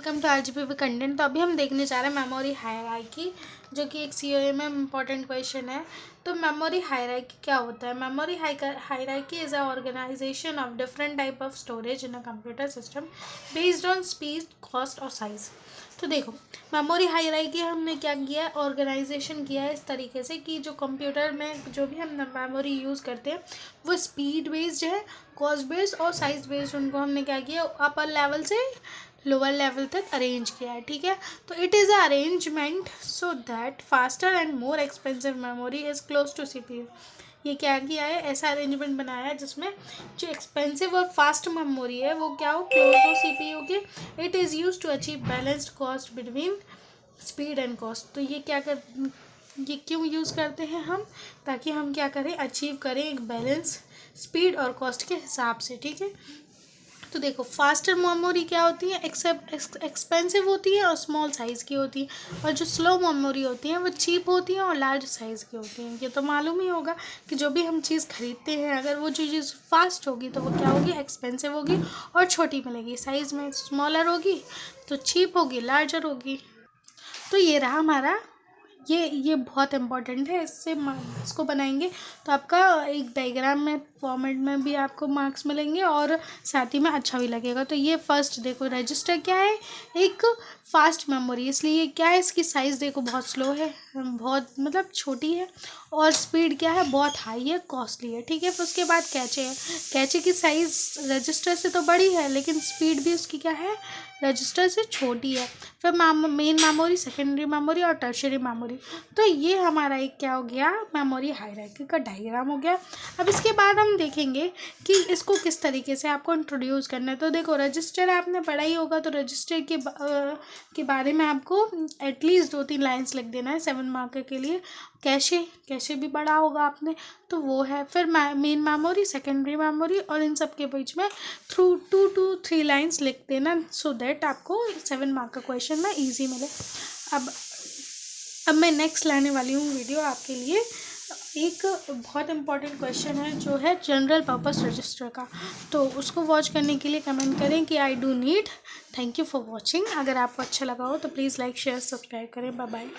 Welcome to RGPV content. तो अभी हम देखने जा रहे हैं मेमोरी हायरार्की, जो कि एक सीओए में इम्पॉर्टेंट क्वेश्चन है। तो मेमोरी हायरार्की क्या होता है? Memory hierarchy is a organisation of different type of storage in a computer system based on speed, cost और साइज। तो देखो, मेमोरी हायरार्की हमने क्या किया है, ऑर्गेनाइजेशन किया है इस तरीके से कि जो कंप्यूटर में जो भी हम मेमोरी यूज़ करते हैं वो स्पीड बेस्ड है, कॉस्ट बेस्ड और साइज बेस्ड। उनको हमने क्या किया, अपर लेवल से लोअर लेवल तक अरेंज किया है। ठीक है, तो it is a arrangement so that faster and more expensive memory is close to CPU. ये क्या किया है, ऐसा अरेंजमेंट बनाया है जिसमें जो एक्सपेंसिव और फास्ट मेमोरी है वो क्या हो, क्लोज हो सीपीयू के। It is use to achieve balanced cost between speed and cost. तो ये क्यों यूज़ करते हैं हम, ताकि हम क्या करें, अचीव करें एक बैलेंस स्पीड और कॉस्ट के हिसाब से। ठीक है, तो देखो, फास्टर मेमोरी क्या होती है, एक्सपेंसिव होती है और स्मॉल साइज़ की होती है, और जो स्लो मेमोरी होती है वो चीप होती है और लार्ज साइज़ की होती हैं। ये तो मालूम ही होगा कि जो भी हम चीज़ खरीदते हैं, अगर वो जो चीज़ फास्ट होगी तो वो क्या होगी, एक्सपेंसिव होगी और छोटी मिलेगी। साइज़ में स्मॉलर होगी तो चीप होगी, लार्जर होगी। तो ये रहा हमारा, ये बहुत इंपॉर्टेंट है। इसको बनाएंगे तो आपका एक डायग्राम में फॉर्मेट में भी आपको मार्क्स मिलेंगे और साथ ही में अच्छा भी लगेगा। तो ये फर्स्ट देखो, रजिस्टर क्या है, एक फास्ट मेमोरी, इसलिए क्या है, इसकी साइज़ देखो बहुत स्लो है, बहुत मतलब छोटी है, और स्पीड क्या है, बहुत हाई है, कॉस्टली है। ठीक है, फिर उसके बाद कैचे है, कैचे की साइज़ रजिस्टर से तो बड़ी है लेकिन स्पीड भी उसकी क्या है, रजिस्टर से छोटी है। फिर मेन मेमोरी, सेकेंडरी मेमोरी और टर्शियरी मेमोरी। तो ये हमारा एक क्या हो गया, मेमोरी हायरार्की का डायग्राम हो गया। अब इसके बाद हम देखेंगे कि इसको किस तरीके से आपको इंट्रोड्यूस करना है। तो देखो, रजिस्टर आपने पढ़ा ही होगा, तो रजिस्टर के बारे में आपको एटलीस्ट 2-3 लाइन्स लिख देना है 7 मार्क के लिए। कैशे भी पढ़ा होगा आपने, तो वो है। फिर मेन मेमोरी, सेकेंडरी मेमोरी, और इन सब के बीच में 2 to 3 लाइन्स लिख देना, सो दैट आपको 7 मार्क का क्वेश्चन में ईजी मिले। अब मैं नेक्स्ट लाने वाली हूँ वीडियो आपके लिए। एक बहुत इंपॉर्टेंट क्वेश्चन है जो है जनरल पर्पस रजिस्टर का, तो उसको वॉच करने के लिए कमेंट करें कि I do need. Thank you for watching. अगर आपको अच्छा लगा हो तो प्लीज़ लाइक, शेयर, सब्सक्राइब करें। Bye bye.